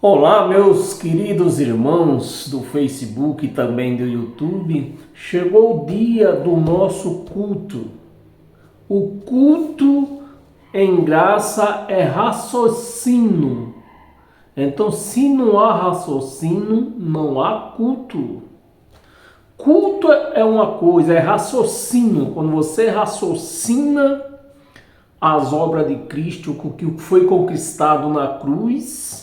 Olá, meus queridos irmãos do Facebook e também do YouTube. Chegou o dia do nosso culto. O culto em graça é raciocínio. Então, se não há raciocínio, não há culto. Culto é uma coisa, é raciocínio. Quando você raciocina as obras de Cristo, o que foi conquistado na cruz,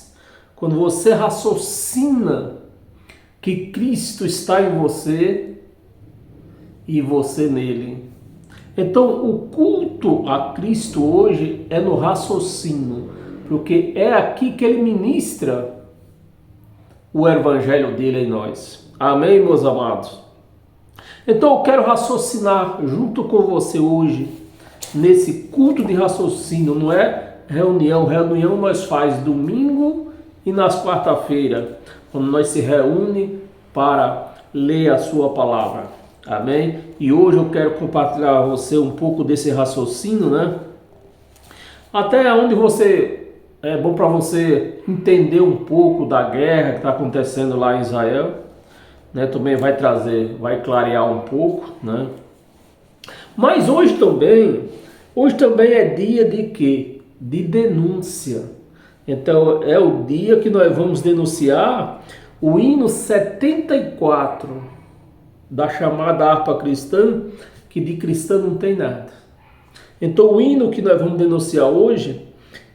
quando você raciocina que Cristo está em você e você nele. Então, o culto a Cristo hoje é no raciocínio, porque é aqui que ele ministra o evangelho dele em nós. Amém, meus amados? Então, eu quero raciocinar junto com você hoje, nesse culto de raciocínio. Não é reunião nós faz domingo e nas quarta-feira, quando nós se reúne para ler a sua palavra. Amém? E hoje eu quero compartilhar com você um pouco desse raciocínio, né? Até onde é bom para você entender um pouco da guerra que está acontecendo lá em Israel, né? Também vai clarear um pouco, né? Mas hoje também é dia de quê? De denúncia. Então é o dia que nós vamos denunciar o hino 74 da chamada harpa cristã, que de cristã não tem nada. Então o hino que nós vamos denunciar hoje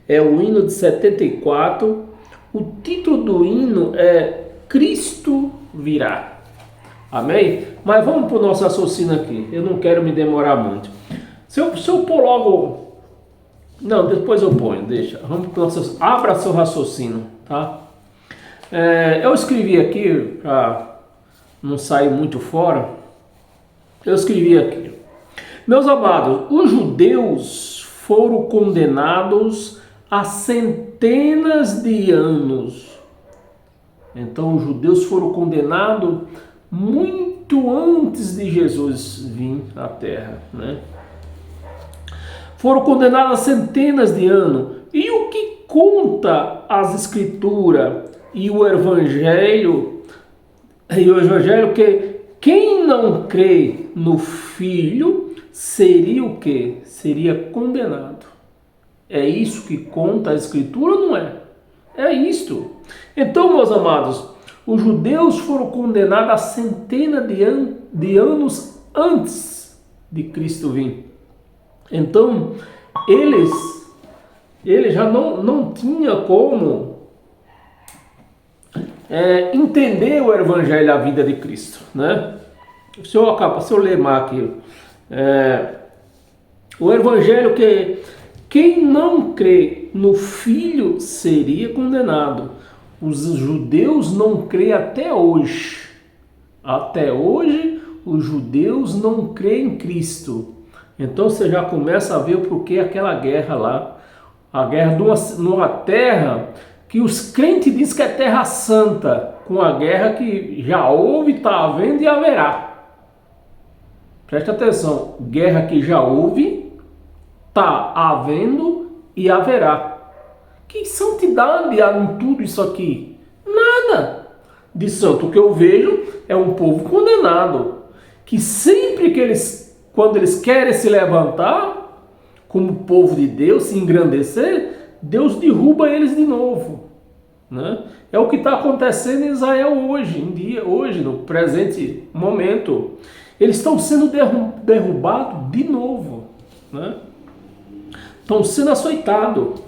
é o hino de 74. O título do hino é Cristo virá. Amém? Mas vamos para o nosso raciocínio aqui. Eu não quero me demorar muito. Se eu pôr logo... Não, depois eu ponho, deixa. Abra seu raciocínio, tá? Eu escrevi aqui, para não sair muito fora, eu escrevi aqui. Meus amados, os judeus foram condenados a centenas de anos. Então, os judeus foram condenados muito antes de Jesus vir à Terra, né? Foram condenados a centenas de anos. E o que conta as Escrituras e o Evangelho, que quem não crê no Filho seria o quê? Seria condenado. É isso que conta a Escritura ou não é? É isto. Então, meus amados, os judeus foram condenados a centenas de anos antes de Cristo vir. Então, eles já não tinha como entender o evangelho da vida de Cristo, né? Se eu ler mais aqui, o evangelho que quem não crê no Filho seria condenado. Os judeus não creem até hoje. Até hoje, os judeus não creem em Cristo. Então você já começa a ver o porquê aquela guerra lá. A guerra numa terra que os crentes dizem que é terra santa, com a guerra que já houve, está havendo e haverá. Presta atenção, guerra que já houve, está havendo e haverá. Que santidade há em tudo isso aqui? Nada de santo. O que eu vejo é um povo condenado, que sempre quando eles querem se levantar como povo de Deus, se engrandecer, Deus derruba eles de novo, né? É o que está acontecendo em Israel hoje, no presente momento. Eles estão sendo derrubados de novo, né? Estão sendo açoitados.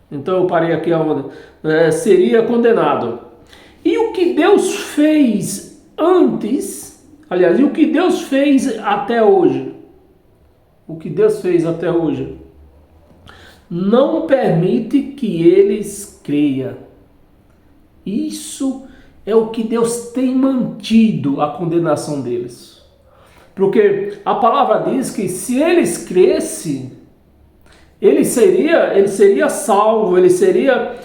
Então eu parei aqui aonde seria condenado. E o que Deus fez antes... Aliás, e o que Deus fez até hoje? O que Deus fez até hoje? Não permite que eles creiam. Isso é o que Deus tem mantido a condenação deles. Porque a palavra diz que se eles crescem, ele seria salvo, ele seria,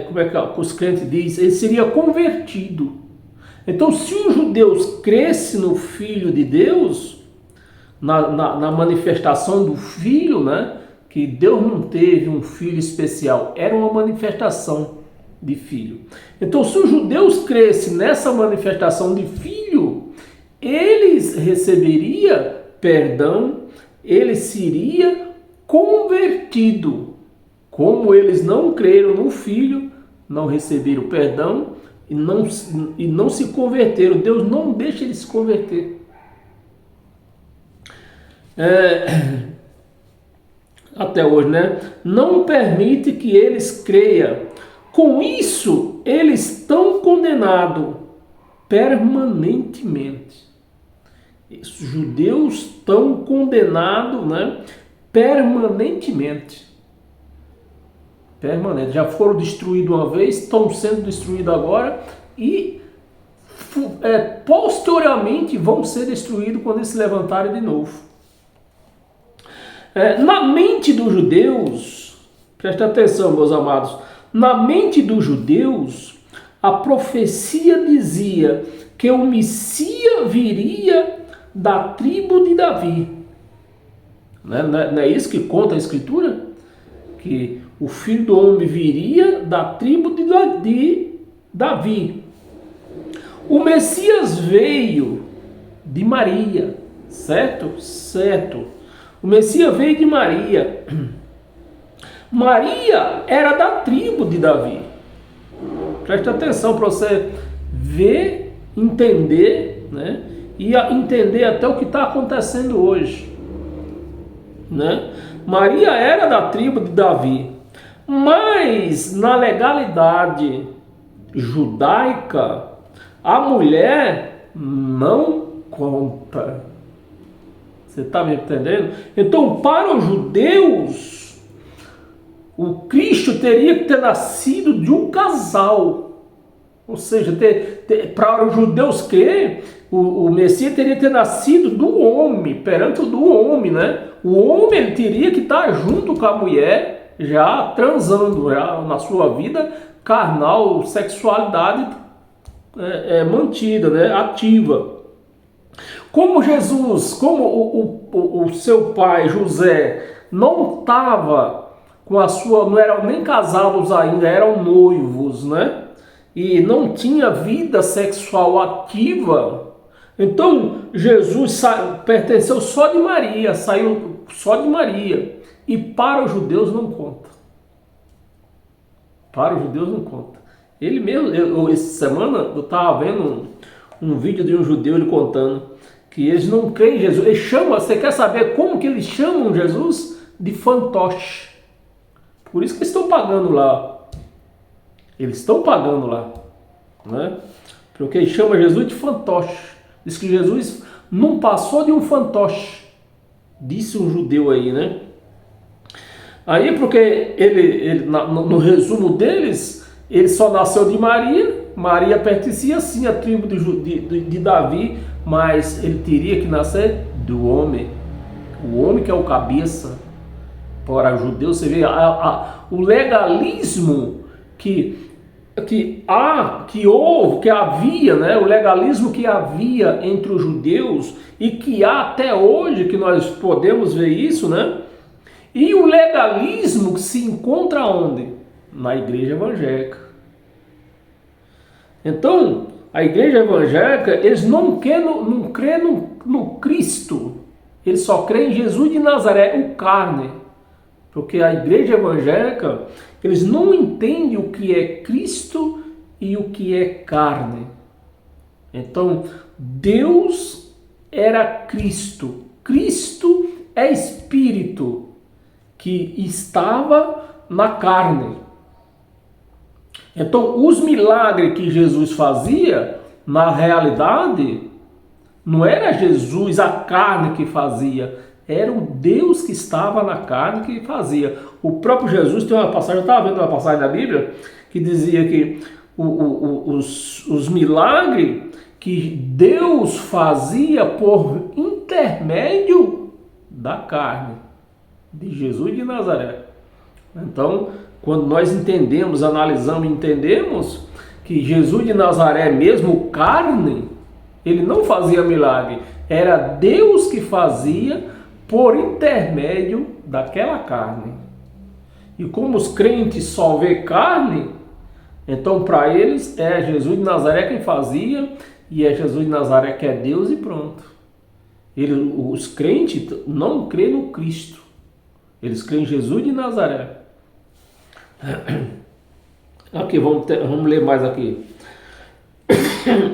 como é que os crentes dizem? Ele seria convertido. Então, se os judeus crescem no Filho de Deus, na manifestação do Filho, né, que Deus não teve um filho especial, era uma manifestação de filho. Então, se os judeus crescem nessa manifestação de filho, eles receberiam perdão, ele seria convertido. Como eles não creram no filho, não receberam perdão e não se converteram. Deus não deixa eles se converter. Até hoje, né? Não permite que eles creiam. Com isso, eles estão condenados permanentemente. Os judeus estão condenados, né? Permanentemente. Permanente. Já foram destruídos uma vez, estão sendo destruídos agora e posteriormente vão ser destruídos quando eles se levantarem de novo. Na mente dos judeus, presta atenção, meus amados, na mente dos judeus, a profecia dizia que o Messias viria da tribo de Davi. Não é isso que conta a Escritura? Que o Filho do Homem viria da tribo de Davi. O Messias veio de Maria, certo? Certo. O Messias veio de Maria. Maria era da tribo de Davi. Presta atenção para você ver, entender, né? E entender até o que está acontecendo hoje, né? Maria era da tribo de Davi, mas na legalidade judaica, a mulher não conta. Você está me entendendo? Então, para os judeus, o Cristo teria que ter nascido de um casal. Ou seja, para os judeus crer, o Messias teria que ter nascido do homem, perante do homem, né? O homem ele teria que estar junto com a mulher, já transando, já na sua vida carnal, sexualidade mantida, né? Ativa. Como Jesus, como o seu pai José não estava com a sua, não eram nem casados ainda, eram noivos, né? E não tinha vida sexual ativa, então Jesus pertenceu só de Maria, saiu só de Maria. E para os judeus não conta. Para os judeus não conta. Ele mesmo, essa semana eu estava vendo um vídeo de um judeu ele contando que eles não creem em Jesus. Eles chamam, você quer saber como que eles chamam Jesus? De fantoche. Por isso que eles estão pagando lá. Eles estão pagando lá, né? Porque eles chamam Jesus de fantoche. Diz que Jesus não passou de um fantoche. Disse um judeu aí, né? Aí porque no resumo deles, ele só nasceu de Maria. Maria pertencia sim à tribo de Davi, mas ele teria que nascer do homem. O homem que é o cabeça. Para o judeu, você vê o legalismo que havia, né? O legalismo que havia entre os judeus e que há até hoje, que nós podemos ver isso, né? E o legalismo que se encontra onde? Na igreja evangélica. Então, a igreja evangélica, eles não creem no Cristo, eles só creem em Jesus de Nazaré, o carne. Porque a igreja evangélica, eles não entendem o que é Cristo e o que é carne. Então, Deus era Cristo. Cristo é Espírito que estava na carne. Então, os milagres que Jesus fazia, na realidade, não era Jesus, a carne que fazia, era o Deus que estava na carne que fazia. O próprio Jesus tem uma passagem, eu estava vendo uma passagem da Bíblia, que dizia que os milagres que Deus fazia por intermédio da carne, de Jesus de Nazaré. Então, quando nós entendemos, analisamos e entendemos que Jesus de Nazaré, mesmo carne, ele não fazia milagre, era Deus que fazia por intermédio daquela carne. E como os crentes só vê carne, então para eles é Jesus de Nazaré quem fazia, e é Jesus de Nazaré que é Deus e pronto. Os crentes não creem no Cristo, eles creem em Jesus de Nazaré. Aqui, vamos ler mais aqui.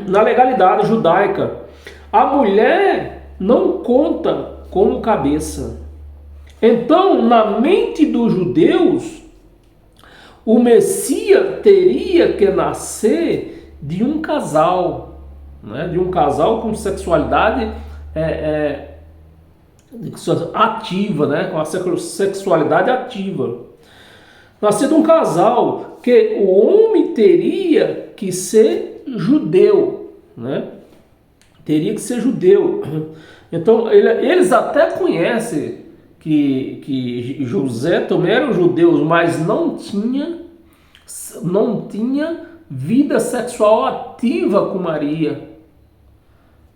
Na legalidade judaica, a mulher não conta como cabeça. Então, na mente dos judeus, o Messias teria que nascer de um casal, né? De um casal com sexualidade ativa, né? Com a sexualidade ativa. Nascer de um casal que o homem teria que ser judeu, né? Teria que ser judeu. Então, eles até conhecem que José também eram judeus, mas não tinha vida sexual ativa com Maria.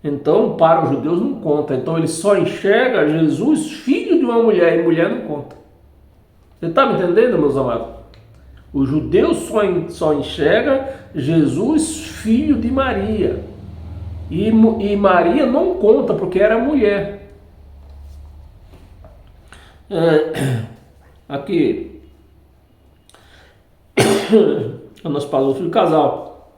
Então, para os judeus não conta. Então, eles só enxergam Jesus, filho de uma mulher, e mulher não conta. Você está me entendendo, meus amados? Os judeus só enxergam Jesus, filho de Maria. E Maria não conta, porque era mulher. Aqui. Nós falamos do casal.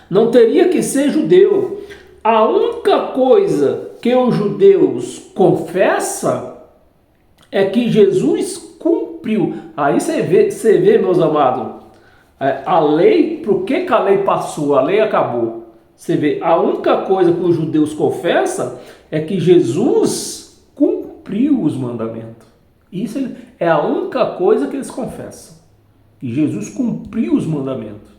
Não teria que ser judeu. A única coisa que os judeus confessam é que Jesus cumpriu. Aí você vê, meus amados, a lei, por que a lei passou? A lei acabou. Você vê, a única coisa que os judeus confessam é que Jesus cumpriu os mandamentos. Isso é a única coisa que eles confessam. Que Jesus cumpriu os mandamentos.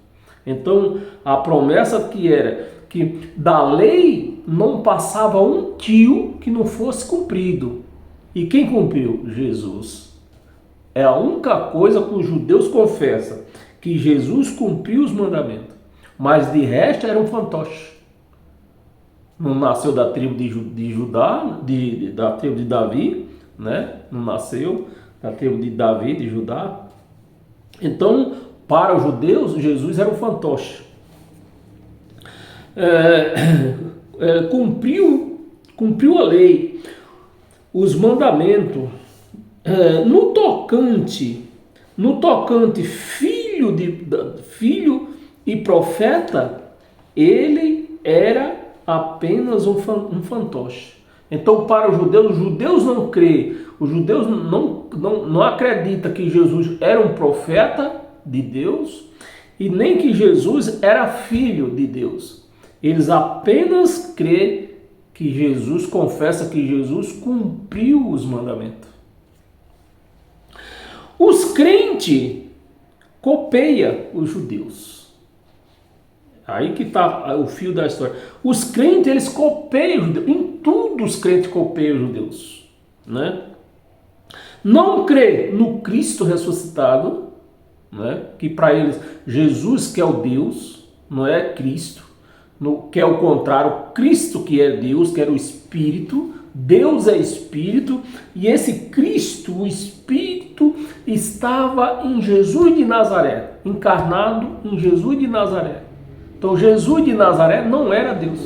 Então, a promessa que era que da lei não passava um tio que não fosse cumprido. E quem cumpriu? Jesus. É a única coisa que os judeus confessam, que Jesus cumpriu os mandamentos. Mas de resto era um fantoche. Não nasceu da tribo de Judá, da tribo de Davi, né? Não nasceu da tribo de Davi, de Judá. Então, para os judeus, Jesus era um fantoche. Cumpriu a lei, os mandamentos. No tocante filho e profeta, ele era apenas um fantoche. Então, para os judeus não creem, os judeus não acreditam que Jesus era um profeta de Deus e nem que Jesus era filho de Deus. Eles apenas creem que Jesus, confessa que Jesus cumpriu os mandamentos. Os crentes copeiam os judeus. Aí que está o fio da história. Os crentes, eles copeiam os judeus. Em tudo os crentes copeiam os judeus, né? Não crê no Cristo ressuscitado, né? Que para eles Jesus que é o Deus, não é Cristo, que é o contrário, Cristo que é Deus, que era o Espírito. Deus é Espírito, e esse Cristo, o Espírito, estava em Jesus de Nazaré, encarnado em Jesus de Nazaré. Então Jesus de Nazaré não era Deus.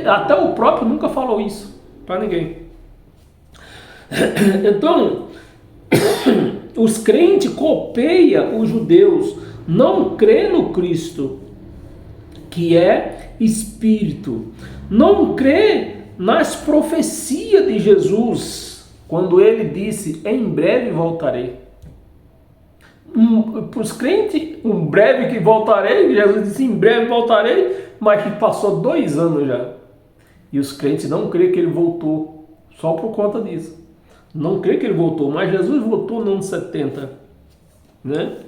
Até o próprio nunca falou isso para ninguém. Então, os crentes copeiam os judeus, não crê no Cristo, que é Espírito, não crê nas profecias de Jesus, quando ele disse, em breve voltarei. Para os crentes, um breve que voltarei, Jesus disse, em breve voltarei, mas que passou 2 anos já. E os crentes não creem que ele voltou, só por conta disso. Não creem que ele voltou, mas Jesus voltou no ano 70. Né?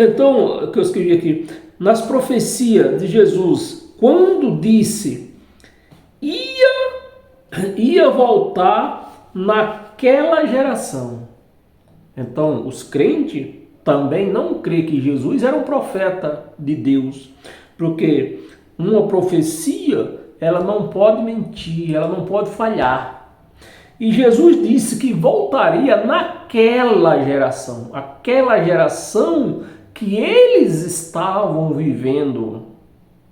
Então, o que eu escrevi aqui, nas profecias de Jesus, quando disse ia voltar naquela geração. Então, os crentes também não creem que Jesus era um profeta de Deus, porque uma profecia ela não pode mentir, ela não pode falhar. E Jesus disse que voltaria naquela geração, aquela geração que eles estavam vivendo.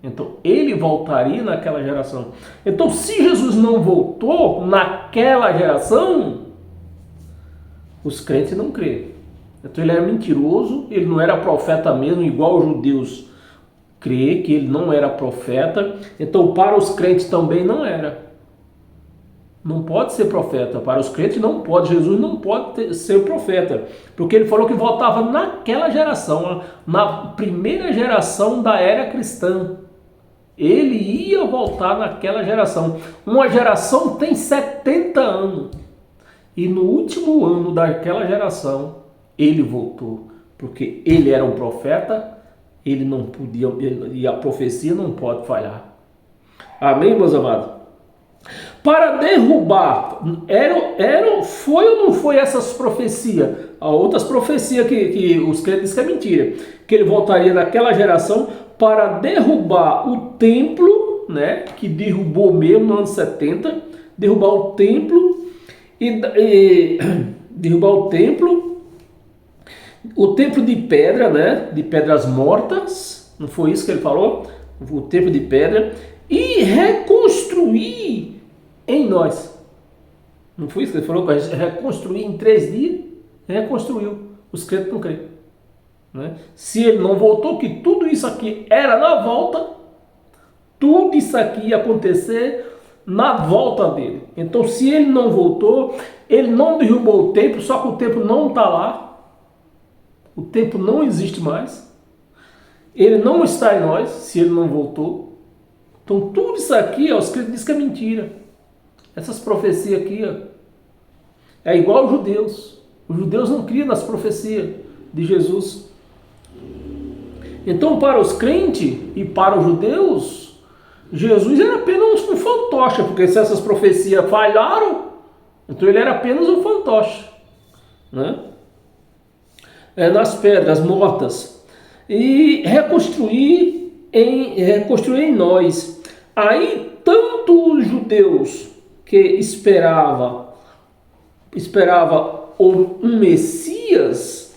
Então, ele voltaria naquela geração. Então, se Jesus não voltou naquela geração, os crentes não creem. Então, ele era mentiroso, ele não era profeta mesmo, igual os judeus crê que ele não era profeta. Então, para os crentes também não era. Não pode ser profeta. Para os crentes não pode. Jesus não pode ser profeta. Porque ele falou que voltava naquela geração, na primeira geração da era cristã. Ele ia voltar naquela geração. Uma geração tem 70 anos. E no último ano daquela geração, ele voltou. Porque ele era um profeta, ele não podia, e a profecia não pode falhar. Amém, meus amados? Para derrubar, foi ou não foi essas profecias? Há outras profecias que os crentes dizem que é mentira. Que ele voltaria naquela geração para derrubar o templo, né, que derrubou mesmo no ano 70, derrubar o templo e derrubar o templo de pedra, né, de pedras mortas, não foi isso que ele falou? O templo de pedra, e reconstruir em nós. Não foi isso que ele falou? Para reconstruir em 3 dias, reconstruiu. Os crentes não creem. Né? Se ele não voltou, que tudo isso aqui era na volta, tudo isso aqui ia acontecer na volta dele. Então, se ele não voltou, ele não derrubou o templo, só que o templo não está lá, o templo não existe mais, ele não está em nós, se ele não voltou. Então, tudo isso aqui, ó, os crentes dizem que é mentira. Essas profecias aqui, ó, é igual aos judeus. Os judeus não criam nas profecias de Jesus. Então, para os crentes e para os judeus, Jesus era apenas um fantoche, porque se essas profecias falharam, então ele era apenas um fantoche, né? Nas pedras mortas. E reconstruir em nós. Aí, tanto os judeus que esperava um Messias,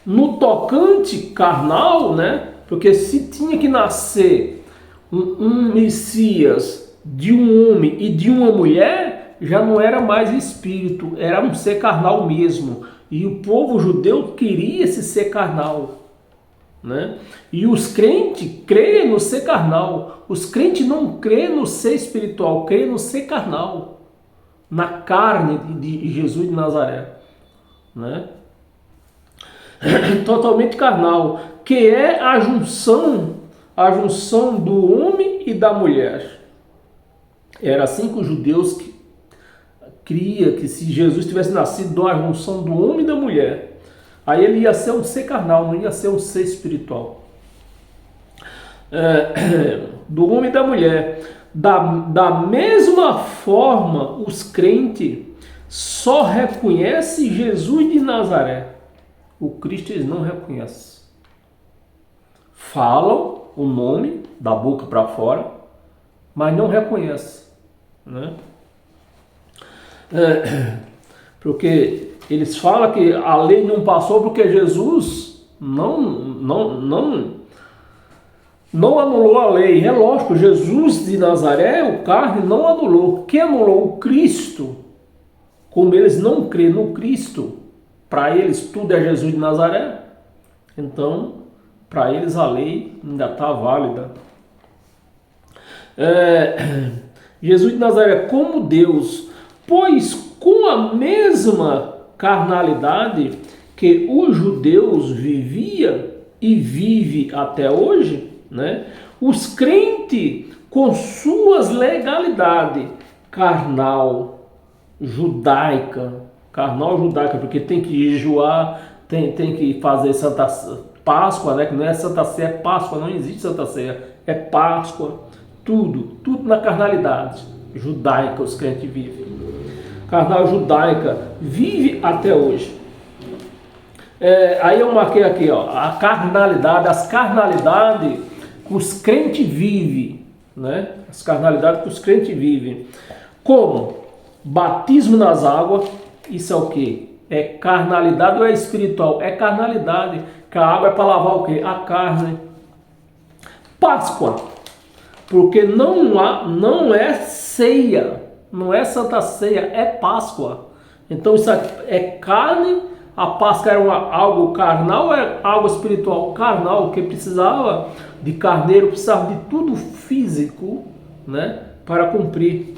no tocante carnal, né? Porque se tinha que nascer um Messias de um homem e de uma mulher, já não era mais espírito, era um ser carnal mesmo. E o povo judeu queria esse ser carnal, né? E os crentes creem no ser carnal. Os crentes não creem no ser espiritual, creem no ser carnal, na carne de Jesus de Nazaré, né? Totalmente carnal, que é a junção do homem e da mulher. Era assim que os judeus cria que se Jesus tivesse nascido de uma junção do homem e da mulher, aí ele ia ser um ser carnal, não ia ser um ser espiritual. Do homem e da mulher. Da mesma forma, os crentes só reconhecem Jesus de Nazaré. O Cristo eles não reconhecem. Falam o nome da boca para fora, mas não reconhecem, né? Porque eles falam que a lei não passou porque Jesus não anulou a lei. É lógico, Jesus de Nazaré, o carne, não anulou. Quem anulou? O Cristo. Como eles não creem no Cristo, para eles tudo é Jesus de Nazaré, então para eles a lei ainda está válida. Jesus de Nazaré como Deus, pois com a mesma carnalidade que os judeus vivia e vive até hoje, né? Os crentes com suas legalidades carnal, judaica, porque tem que jejuar, tem que fazer Santa Páscoa, né? Que não é Santa Ceia, é Páscoa, não existe Santa Ceia, é Páscoa, tudo na carnalidade judaica os crentes vivem. Carnal judaica vive até hoje. Aí eu marquei aqui, ó, a carnalidade, as carnalidades que os crentes vivem né? As carnalidades que os crentes vivem. Como? Batismo nas águas, isso é o quê? É carnalidade ou é espiritual? É carnalidade, que a água é para lavar o quê? A carne. Páscoa, porque não é ceia, não é Santa Ceia, é Páscoa. Então isso é carne. A Páscoa era algo carnal ou é algo espiritual? Carnal, que precisava de carneiro, precisava de tudo físico, né, para cumprir.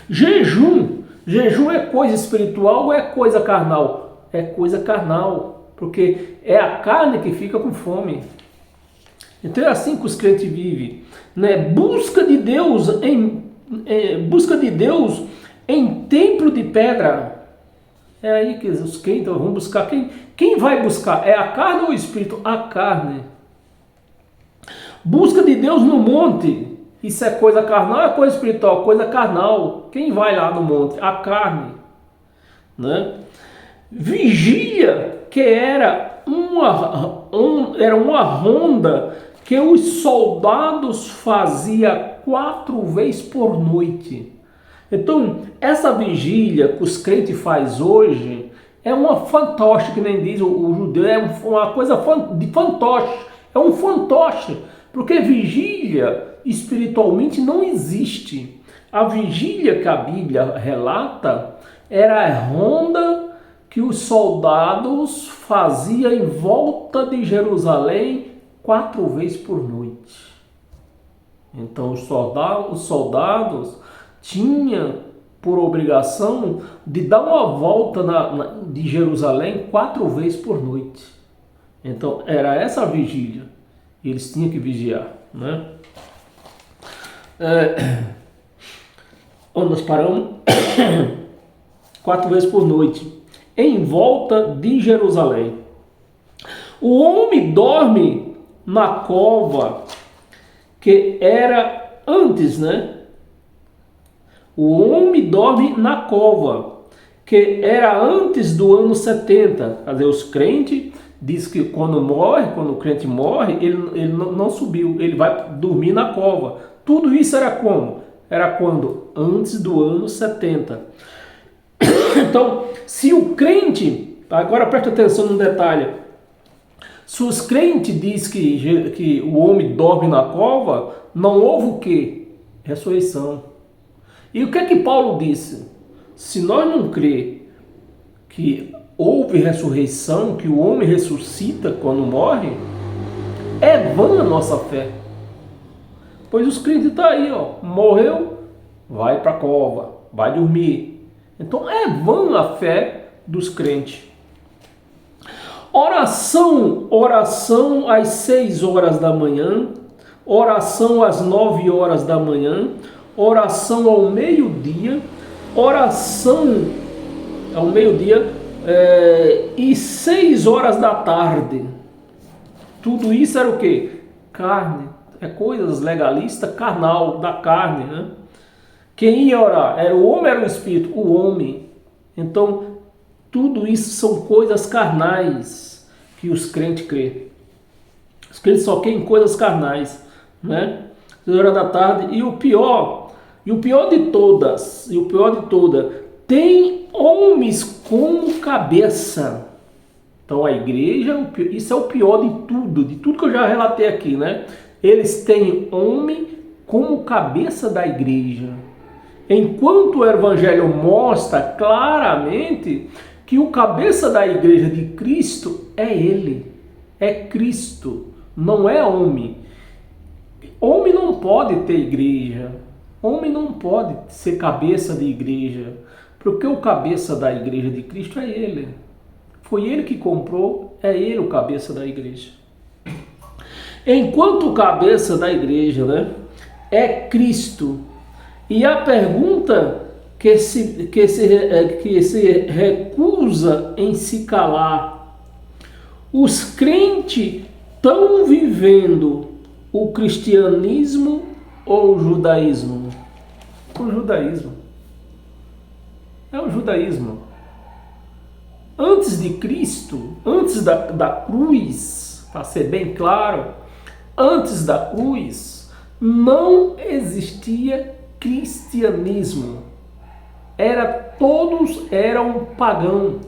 Jejum é coisa espiritual ou é coisa carnal? É coisa carnal, porque é a carne que fica com fome. Então é assim que os crentes vivem, né? Busca de Deus em templo de pedra. É aí que os crentes vão buscar. Quem vai buscar? É a carne ou o espírito? A carne. Busca de Deus no monte. Isso é coisa carnal ou é coisa espiritual? Coisa carnal. Quem vai lá no monte? A carne, né? Vigília, que era uma ronda que os soldados faziam 4 vezes por noite. Então, essa vigília que os crentes faz hoje é uma fantoche, que nem diz o judeu, é uma coisa de fantoche, é um fantoche, porque vigília espiritualmente não existe. A vigília que a Bíblia relata era a ronda que os soldados faziam em volta de Jerusalém 4 vezes por noite. Então os soldados tinham por obrigação de dar uma volta de Jerusalém 4 vezes por noite. Então era essa a vigília. Eles tinham que vigiar, né? Onde nós paramos? 4 vezes por noite, em volta de Jerusalém. O homem dorme na cova, que era antes, né? O homem dorme na cova, que era antes do ano 70. Quer dizer, os crentes dizem que quando o crente morre, ele não subiu, ele vai dormir na cova. Tudo isso era como? Era quando? Antes do ano 70. Então, se o crente, agora presta atenção num detalhe, se os crentes dizem que o homem dorme na cova, não houve o quê? Ressurreição. E o que é que Paulo disse? Se nós não crer que houve ressurreição, que o homem ressuscita quando morre, é vã a nossa fé. Pois os crentes estão aí, ó, morreu, vai para a cova, vai dormir. Então é vã a fé dos crentes. Oração às 6 horas da manhã, oração às 9 horas da manhã, oração ao meio-dia, oração ao meio-dia e 6 horas da tarde. Tudo isso era o quê? Carne. É coisas legalistas, carnal, da carne, né? Quem ia orar? Era o homem, era o espírito? O homem. Então, tudo isso são coisas carnais que os crentes crêem. Os crentes só querem coisas carnais, né? 6 horas da tarde. E o pior de todas, tem homens como cabeça. Então a igreja, isso é o pior de tudo que eu já relatei aqui, né? Eles têm homem como cabeça da igreja. Enquanto o evangelho mostra claramente que o cabeça da igreja de Cristo é ele, é Cristo, não é homem. Homem não pode ter igreja, homem não pode ser cabeça de igreja, porque o cabeça da igreja de Cristo é ele. Foi ele que comprou, é ele o cabeça da igreja. Enquanto o cabeça da igreja, né, é Cristo. E a pergunta que se recusa em se calar: os crentes estão vivendo o cristianismo ou o judaísmo? O judaísmo. É o judaísmo. Antes de Cristo, antes da cruz, para ser bem claro, antes da cruz, Não existia cristianismo. Todos eram pagãos.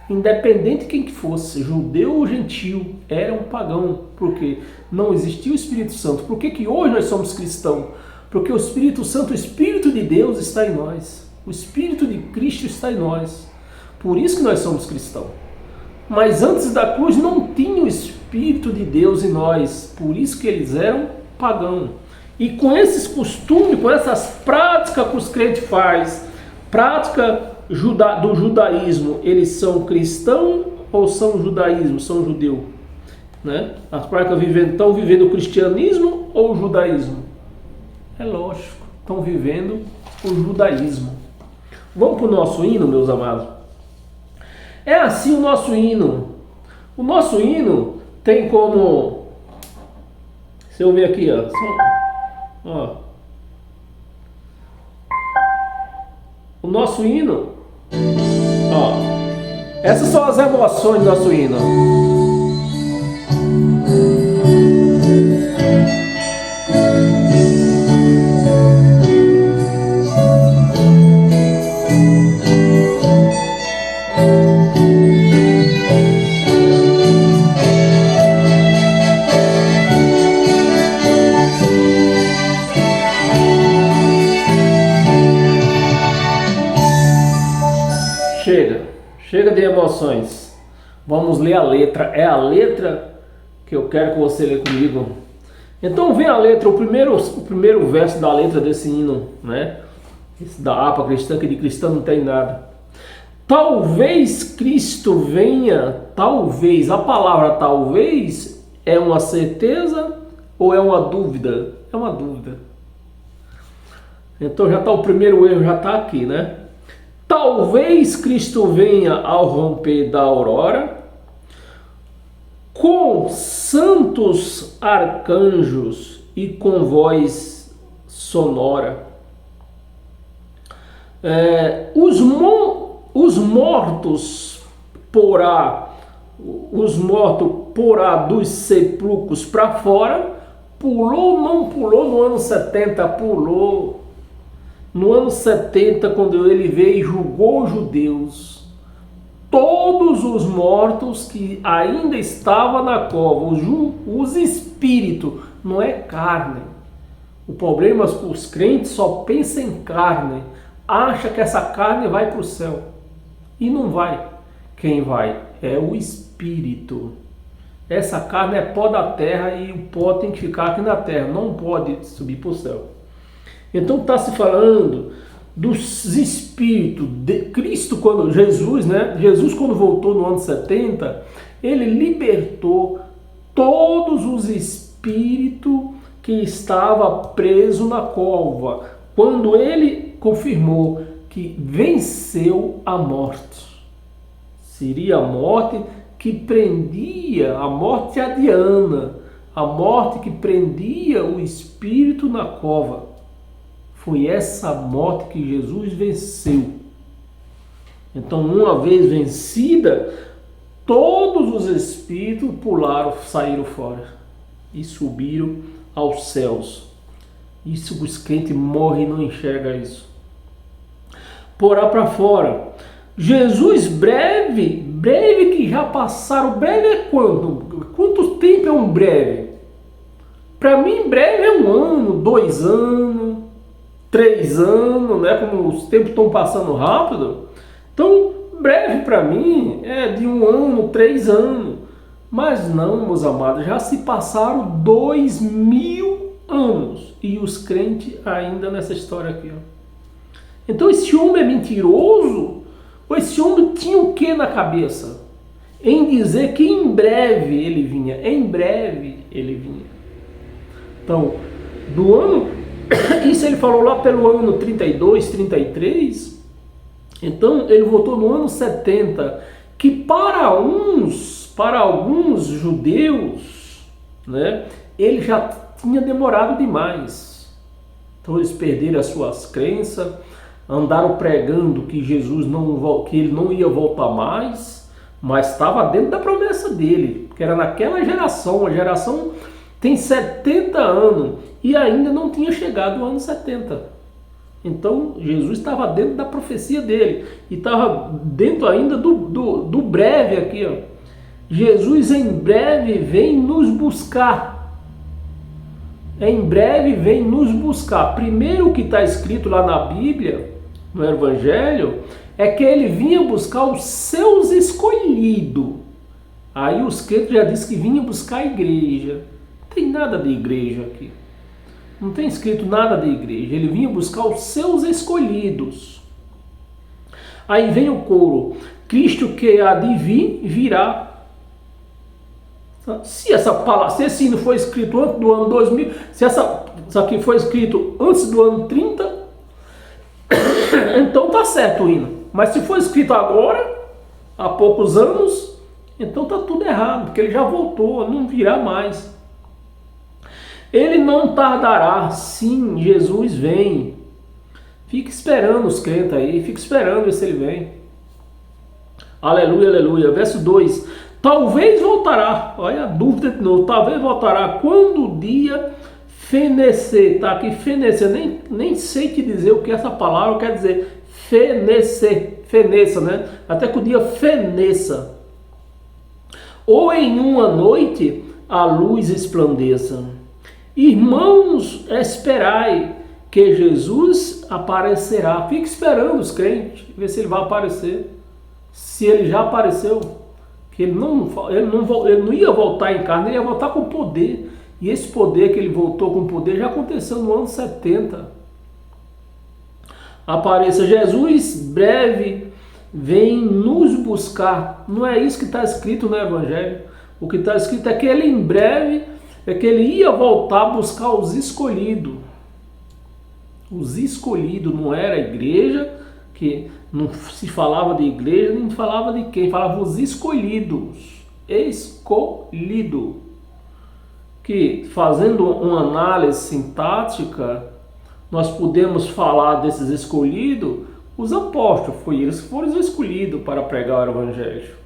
Independente de quem que fosse, judeu ou gentil, era um pagão. Porque não existia o Espírito Santo. Por que hoje nós somos cristãos? Porque o Espírito Santo, o Espírito de Deus está em nós. O Espírito de Cristo está em nós. Por isso que nós somos cristãos. Mas antes da cruz não tinha o Espírito de Deus em nós. Por isso que eles eram pagãos. E com esses costumes, com essas práticas que os crentes fazem, prática do judaísmo, eles são cristãos ou são judaísmo, são judeu? Né? As práticas estão vivendo o cristianismo ou o judaísmo? É lógico, estão vivendo o judaísmo. Vamos para o nosso hino, meus amados? É assim o nosso hino. O nosso hino tem como... Se eu ver aqui, ó. O nosso hino, ó. Essas são as emoções do nosso hino. Chega de emoções. Vamos ler a letra. É a letra que eu quero que você lê comigo. Então vem a letra, o primeiro verso da letra desse hino, né? Esse da harpa cristã, que de cristã não tem nada. Talvez Cristo venha, talvez. A palavra talvez é uma certeza ou é uma dúvida? É uma dúvida. Então já está o primeiro erro, já está aqui, né? Talvez Cristo venha ao romper da aurora, com santos arcanjos e com voz sonora. Os mortos porá dos sepulcros para fora. Pulou, não pulou no ano 70, pulou. No ano 70, quando ele veio e julgou os judeus, todos os mortos que ainda estavam na cova, os espíritos, não é carne. O problema é que os crentes só pensam em carne, acham que essa carne vai para o céu. E não vai. Quem vai é o espírito. Essa carne é pó da terra e o pó tem que ficar aqui na terra, não pode subir para o céu. Então está se falando dos espíritos de Cristo, quando Jesus, né? Jesus quando voltou no ano 70, ele libertou todos os espíritos que estavam presos na cova, quando ele confirmou que venceu a morte. Seria a morte que prendia, a morte adiana, a morte que prendia o espírito na cova. Foi essa morte que Jesus venceu. Então, uma vez vencida, todos os espíritos pularam, saíram fora e subiram aos céus. Isso os crentes morrem e não enxergam isso. Porá para fora. Jesus breve que já passaram. Breve é quanto? Quanto tempo é um breve? Para mim, breve é 1 ano, 2 anos, 3 anos, né? Como os tempos estão passando rápido. Então, breve para mim é de 1 ano, 3 anos. Mas não, meus amados, já se passaram 2000 anos. E os crentes ainda nessa história aqui, ó. Então esse homem é mentiroso? Ou esse homem tinha o que na cabeça? Em dizer que em breve ele vinha. Em breve ele vinha. Então, do ano... Isso ele falou lá pelo ano 32, 33. Então ele voltou no ano 70. Que para alguns judeus, né, ele já tinha demorado demais. Então eles perderam as suas crenças, andaram pregando que Jesus que ele não ia voltar mais, mas estava dentro da promessa dele, que era naquela geração. A geração tem 70 anos e ainda não tinha chegado o ano 70. Então Jesus estava dentro da profecia dele, e estava dentro ainda do breve aqui, ó. Jesus em breve vem nos buscar. Em breve vem nos buscar. Primeiro, o que está escrito lá na Bíblia, no Evangelho, é que ele vinha buscar os seus escolhidos. Aí os crentes já dizem que vinha buscar a igreja. Não tem nada de igreja aqui. Não tem escrito nada de igreja. Ele vinha buscar os seus escolhidos. Aí vem o coro. Cristo que há de vir, virá. Se esse hino foi escrito antes do ano 2000, se isso aqui foi escrito antes do ano 30, então tá certo o hino. Mas se foi escrito agora, há poucos anos, então tá tudo errado, porque ele já voltou, não virá mais. Ele não tardará, sim, Jesus vem. Fica esperando os crentes aí, fica esperando ver se ele vem. Aleluia, aleluia. Verso 2. Talvez voltará, olha a dúvida de novo, talvez voltará quando o dia fenecer, tá aqui fenecer, nem sei te dizer o que essa palavra quer dizer, fenecer, feneça, né? Até que o dia feneça. Ou em uma noite a luz esplandeça. Irmãos, esperai que Jesus aparecerá. Fique esperando os crentes, ver se ele vai aparecer. Se ele já apareceu, que ele não ia voltar em carne, ele ia voltar com poder. E esse poder que ele voltou com poder já aconteceu no ano 70. Apareça Jesus, breve, vem nos buscar. Não é isso que está escrito no Evangelho. O que está escrito é que ele em breve, é que ele ia voltar a buscar os escolhidos. Os escolhidos, não era a igreja, que não se falava de igreja, nem falava de quem, falava os escolhidos. Escolhido. Que fazendo uma análise sintática, nós podemos falar desses escolhidos, os apóstolos, foi eles que foram escolhidos para pregar o Evangelho.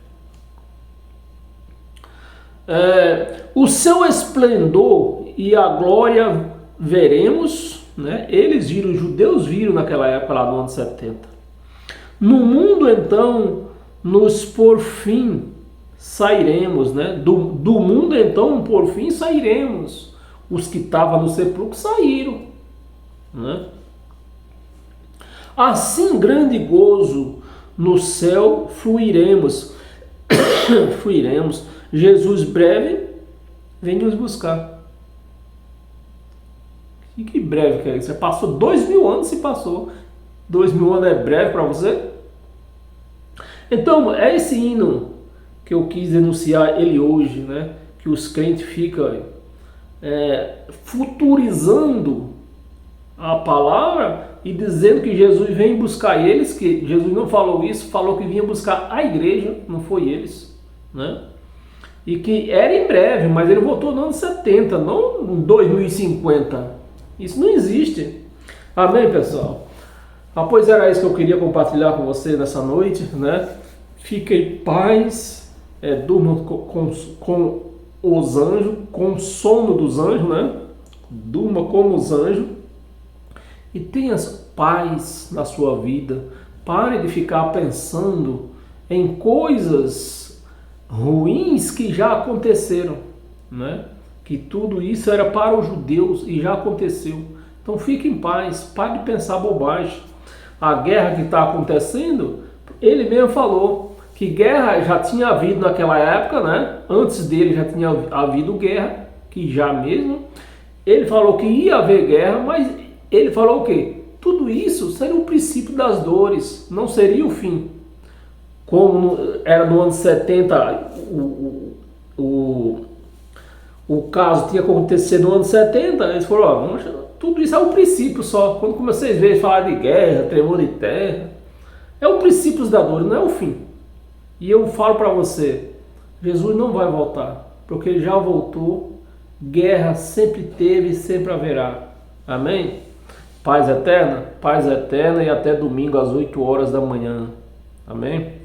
O seu esplendor e a glória veremos, né? Eles viram, os judeus viram naquela época lá no ano 70. No mundo então, nos por fim sairemos, né? Do mundo então, por fim sairemos. Os que estavam no sepulcro saíram, né? Assim grande gozo no céu fluiremos. Fluiremos. Jesus breve vem nos buscar. E que breve que é isso? Você passou 2000 anos, se passou. 2000 anos é breve para você? Então, é esse hino que eu quis denunciar ele hoje, né? Que os crentes ficam futurizando a palavra e dizendo que Jesus vem buscar eles, que Jesus não falou isso, falou que vinha buscar a igreja, não foi eles, né? E que era em breve, mas ele voltou no ano 70, não em 2050. Isso não existe. Amém, pessoal? Pois era isso que eu queria compartilhar com você nessa noite, né? Fique em paz, durma com os anjos, com o sono dos anjos, né? Durma como os anjos e tenha paz na sua vida. Pare de ficar pensando em coisas ruins que já aconteceram, né? Que tudo isso era para os judeus e já aconteceu. Então fique em paz, pare de pensar bobagem. A guerra que está acontecendo, ele mesmo falou que guerra já tinha havido naquela época, né? Antes dele já tinha havido guerra, que já mesmo. Ele falou que ia haver guerra, mas ele falou o quê? Tudo isso seria o princípio das dores, não seria o fim. Como era no ano 70, o caso tinha acontecido no ano 70, eles falaram, tudo isso é o princípio só. Quando vocês veem falar de guerra, tremor de terra, é o princípio da dor, não é o fim. E eu falo para você, Jesus não vai voltar, porque ele já voltou, guerra sempre teve e sempre haverá. Amém? Paz eterna e até domingo às 8 horas da manhã. Amém?